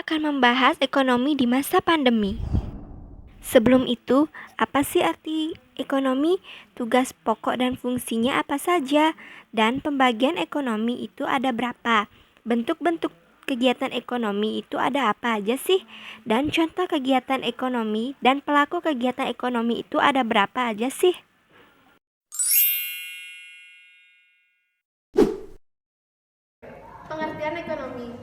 akan membahas ekonomi di masa pandemi. Sebelum itu, apa sih arti ekonomi? Tugas pokok dan fungsinya apa saja? Dan pembagian ekonomi itu ada berapa? Bentuk-bentuk kegiatan ekonomi itu ada apa aja sih? Dan contoh kegiatan ekonomi dan pelaku kegiatan ekonomi itu ada berapa aja sih? Pengertian ekonomi.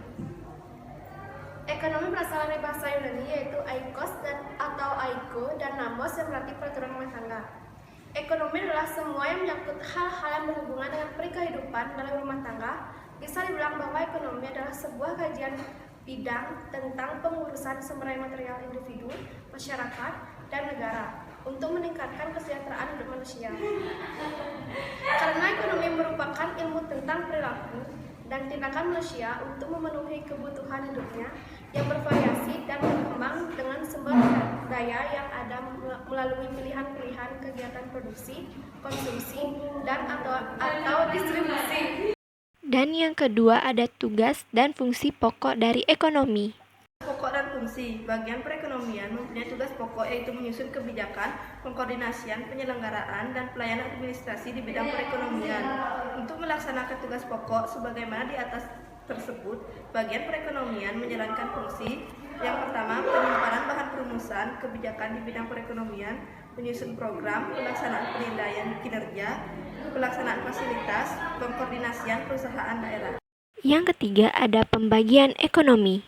Ekonomi berasal dari bahasa Yunani yaitu aikos atau aiko dan namos yang berarti peraturan rumah tangga. Ekonomi adalah semua yang menyangkut hal-hal yang berhubungan dengan kehidupan dalam rumah tangga. Bisa dibilang bahwa ekonomi adalah sebuah kajian bidang tentang pengurusan sumber daya material individu, masyarakat, dan negara untuk meningkatkan kesejahteraan hidup manusia. Karena ekonomi merupakan ilmu tentang perilaku dan tindakan manusia untuk memenuhi kebutuhan hidupnya yang bervariasi dan berkembang dengan sumber daya yang ada melalui pilihan-pilihan kegiatan produksi, konsumsi, dan atau distribusi. Dan yang kedua ada tugas dan fungsi pokok dari ekonomi. Pokok dan fungsi. Bagian perekonomian mempunyai tugas pokok yaitu menyusun kebijakan, pengkoordinasian, penyelenggaraan, dan pelayanan administrasi di bidang perekonomian. Untuk melaksanakan tugas pokok sebagaimana di atas tersebut, bagian perekonomian menjalankan fungsi yang pertama, penyimpanan bahan perumusan kebijakan di bidang perekonomian, menyusun program, pelaksanaan penilaian kinerja, pelaksanaan fasilitas, pengkoordinasian perusahaan daerah. Yang ketiga ada pembagian ekonomi.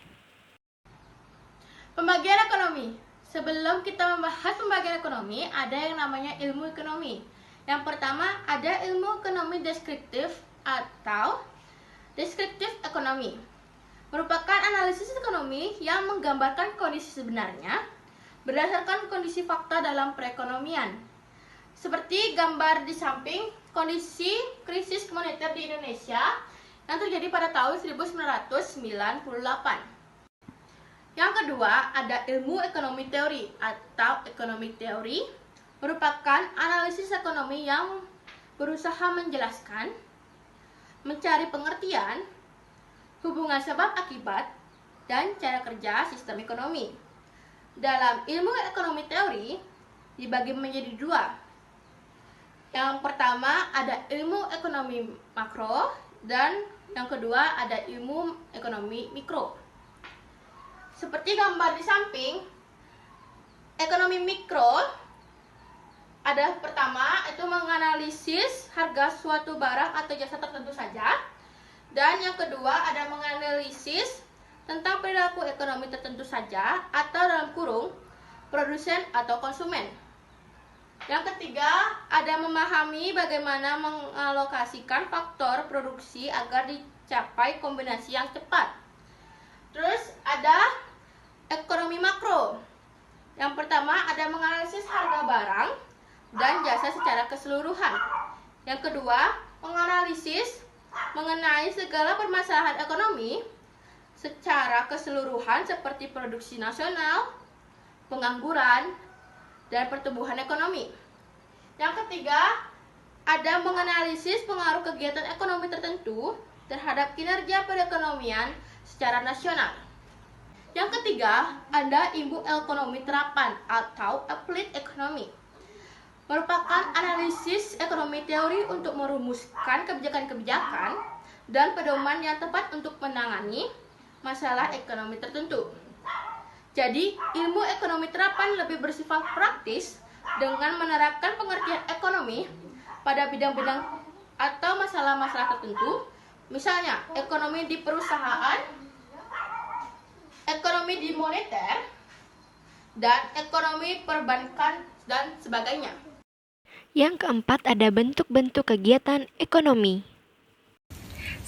Pembagian ekonomi. Sebelum kita membahas pembagian ekonomi, ada yang namanya ilmu ekonomi. Yang pertama ada ilmu ekonomi deskriptif atau deskriptif ekonomi. Merupakan analisis ekonomi yang menggambarkan kondisi sebenarnya berdasarkan kondisi fakta dalam perekonomian. Seperti gambar di samping kondisi krisis moneter di Indonesia yang terjadi pada tahun 1998. Yang kedua, ada ilmu ekonomi teori atau ekonomi teori, merupakan analisis ekonomi yang berusaha menjelaskan, mencari pengertian, hubungan sebab akibat, dan cara kerja sistem ekonomi. Dalam ilmu ekonomi teori dibagi menjadi dua. Yang pertama ada ilmu ekonomi makro dan yang kedua ada ilmu ekonomi mikro. Seperti gambar di samping, ekonomi mikro ada pertama itu menganalisis harga suatu barang atau jasa tertentu saja, dan yang kedua ada menganalisis tentang perilaku ekonomi tertentu saja atau dalam kurung produsen atau konsumen. Yang ketiga ada memahami bagaimana mengalokasikan faktor produksi agar dicapai kombinasi yang cepat. Terus ada ekonomi makro. Yang pertama ada menganalisis harga barang dan jasa secara keseluruhan. Yang kedua, menganalisis mengenai segala permasalahan ekonomi secara keseluruhan seperti produksi nasional, pengangguran, dan pertumbuhan ekonomi. Yang ketiga, ada menganalisis pengaruh kegiatan ekonomi tertentu terhadap kinerja perekonomian secara nasional. Yang ketiga, ada ilmu ekonomi terapan atau applied economy. Merupakan analisis ekonomi teori untuk merumuskan kebijakan-kebijakan dan pedoman yang tepat untuk menangani masalah ekonomi tertentu. Jadi, ilmu ekonomi terapan lebih bersifat praktis dengan menerapkan pengertian ekonomi pada bidang-bidang atau masalah-masalah tertentu. Misalnya, ekonomi di perusahaan, ekonomi di moneter, dan ekonomi perbankan, dan sebagainya. Yang keempat ada bentuk-bentuk kegiatan ekonomi.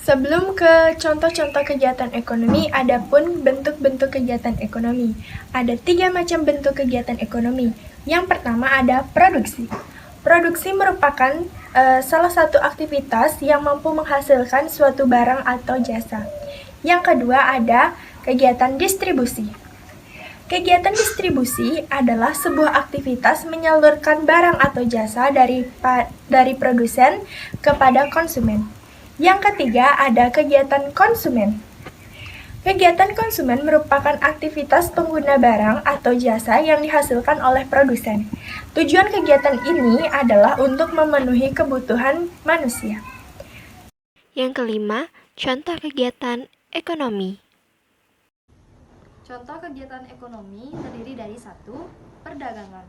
Sebelum ke contoh-contoh kegiatan ekonomi, ada pun bentuk-bentuk kegiatan ekonomi. Ada 3 macam bentuk kegiatan ekonomi. Yang pertama ada produksi. Produksi merupakan salah satu aktivitas yang mampu menghasilkan suatu barang atau jasa. Yang kedua ada kegiatan distribusi. Kegiatan distribusi adalah sebuah aktivitas menyalurkan barang atau jasa dari produsen kepada konsumen. Yang ketiga ada kegiatan konsumen. Kegiatan konsumen merupakan aktivitas pengguna barang atau jasa yang dihasilkan oleh produsen. Tujuan kegiatan ini adalah untuk memenuhi kebutuhan manusia. Yang kelima, contoh kegiatan ekonomi. Contoh kegiatan ekonomi terdiri dari 1. Perdagangan.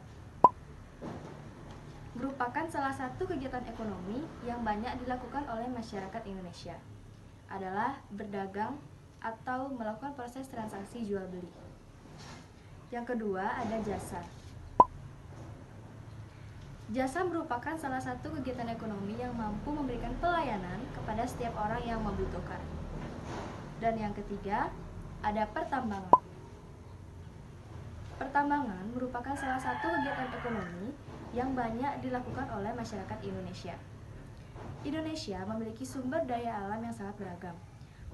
Merupakan salah satu kegiatan ekonomi yang banyak dilakukan oleh masyarakat Indonesia. Adalah berdagang atau melakukan proses transaksi jual beli. Yang kedua ada jasa. Jasa merupakan salah satu kegiatan ekonomi yang mampu memberikan pelayanan kepada setiap orang yang membutuhkan. Dan yang ketiga ada pertambangan. Pertambangan merupakan salah satu kegiatan ekonomi yang banyak dilakukan oleh masyarakat Indonesia. Indonesia memiliki sumber daya alam yang sangat beragam.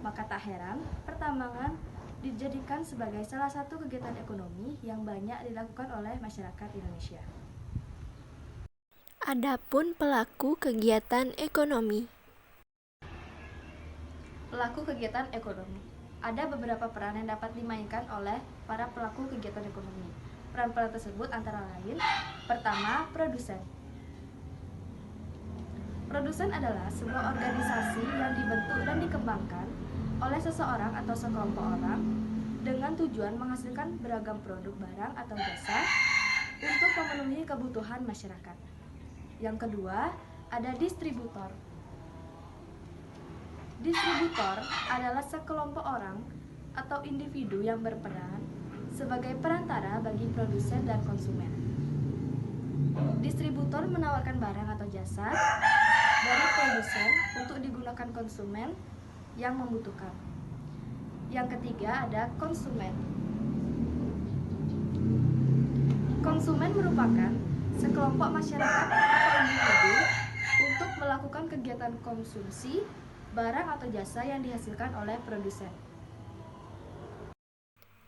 Maka tak heran, pertambangan dijadikan sebagai salah satu kegiatan ekonomi yang banyak dilakukan oleh masyarakat Indonesia. Adapun pelaku kegiatan ekonomi. Pelaku kegiatan ekonomi. Ada beberapa peran yang dapat dimainkan oleh para pelaku kegiatan ekonomi. Peran-peran tersebut antara lain, pertama, produsen. Produsen adalah sebuah organisasi yang dibentuk dan dikembangkan oleh seseorang atau sekelompok orang dengan tujuan menghasilkan beragam produk barang atau jasa untuk memenuhi kebutuhan masyarakat. Yang kedua, ada distributor. Distributor adalah sekelompok orang atau individu yang berperan sebagai perantara bagi produsen dan konsumen. Distributor menawarkan barang atau jasa dari produsen untuk digunakan konsumen yang membutuhkan. Yang ketiga ada konsumen. Konsumen merupakan sekelompok masyarakat atau individu untuk melakukan kegiatan konsumsi barang atau jasa yang dihasilkan oleh produsen.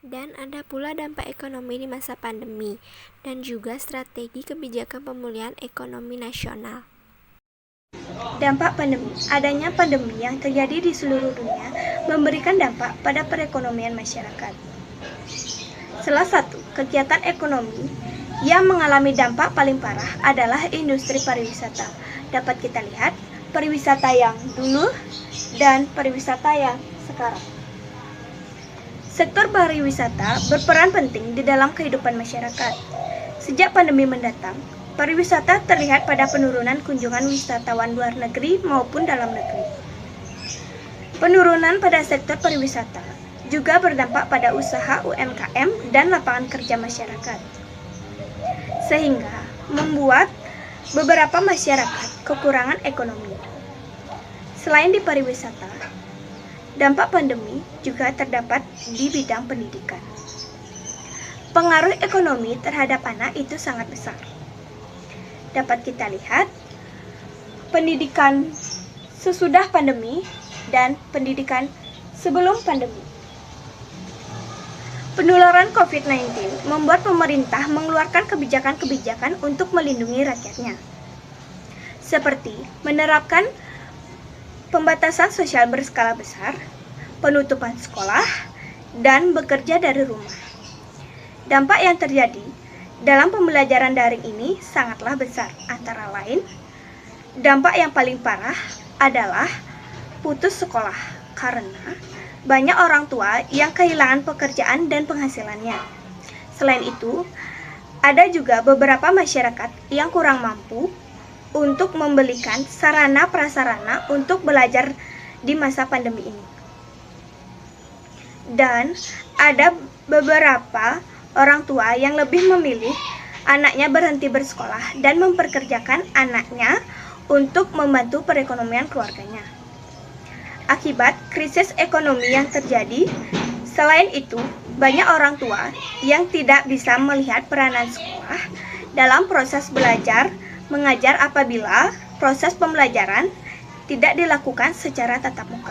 Dan ada pula dampak ekonomi di masa pandemi dan juga strategi kebijakan pemulihan ekonomi nasional. Dampak pandemi. Adanya pandemi yang terjadi di seluruh dunia memberikan dampak pada perekonomian masyarakat. Salah satu kegiatan ekonomi yang mengalami dampak paling parah adalah industri pariwisata. Dapat kita lihat pariwisata yang dulu dan pariwisata yang sekarang. Sektor pariwisata berperan penting di dalam kehidupan masyarakat. Sejak pandemi mendatang, pariwisata terlihat pada penurunan kunjungan wisatawan luar negeri maupun dalam negeri. Penurunan pada sektor pariwisata juga berdampak pada usaha UMKM dan lapangan kerja masyarakat, sehingga membuat beberapa masyarakat kekurangan ekonomi. Selain di pariwisata, dampak pandemi juga terdapat di bidang pendidikan. Pengaruh ekonomi terhadap anak itu sangat besar. Dapat kita lihat pendidikan sesudah pandemi dan pendidikan sebelum pandemi. Penularan COVID-19 membuat pemerintah mengeluarkan kebijakan-kebijakan untuk melindungi rakyatnya, seperti menerapkan pembatasan sosial berskala besar, penutupan sekolah, dan bekerja dari rumah. Dampak yang terjadi dalam pembelajaran daring ini sangatlah besar. Antara lain, dampak yang paling parah adalah putus sekolah karena banyak orang tua yang kehilangan pekerjaan dan penghasilannya. Selain itu, ada juga beberapa masyarakat yang kurang mampu untuk membelikan sarana prasarana untuk belajar di masa pandemi ini. Dan ada beberapa orang tua yang lebih memilih anaknya berhenti bersekolah dan memperkerjakan anaknya untuk membantu perekonomian keluarganya. Akibat krisis ekonomi yang terjadi, selain itu, banyak orang tua yang tidak bisa melihat peranan sekolah dalam proses belajar mengajar apabila proses pembelajaran tidak dilakukan secara tatap muka.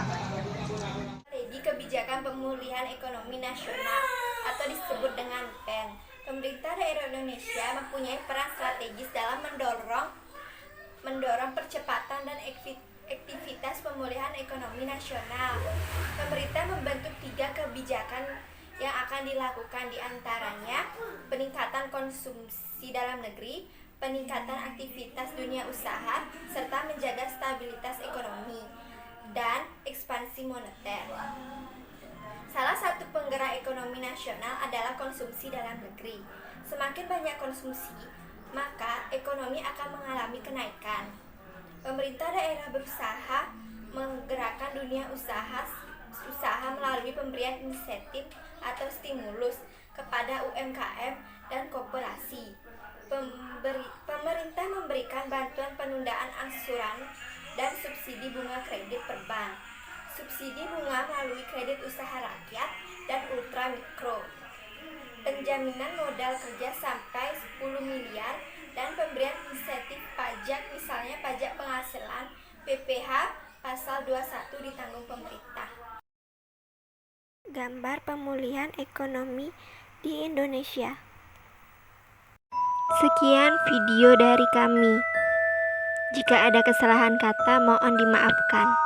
Strategi kebijakan pemulihan ekonomi nasional atau disebut dengan PEN. Pemerintah daerah Indonesia mempunyai peran strategis dalam mendorong percepatan dan Aktivitas pemulihan ekonomi nasional. Pemerintah membentuk 3 kebijakan yang akan dilakukan, diantaranya peningkatan konsumsi dalam negeri, peningkatan aktivitas dunia usaha, serta menjaga stabilitas ekonomi dan ekspansi moneter. Salah satu penggerak ekonomi nasional adalah konsumsi dalam negeri. Semakin banyak konsumsi, maka ekonomi akan mengalami kenaikan. Pemerintah daerah berusaha menggerakkan dunia usaha melalui pemberian insentif atau stimulus kepada UMKM dan koperasi. Pemerintah memberikan bantuan penundaan angsuran dan subsidi bunga kredit perbank, subsidi bunga melalui kredit usaha rakyat dan ultra mikro, penjaminan modal kerja sampai 10 miliar, dan pemberian insentif pajak, misalnya pajak penghasilan PPh pasal 21 ditanggung pemerintah. Gambar pemulihan ekonomi di Indonesia. Sekian video dari kami. Jika ada kesalahan kata, mohon dimaafkan.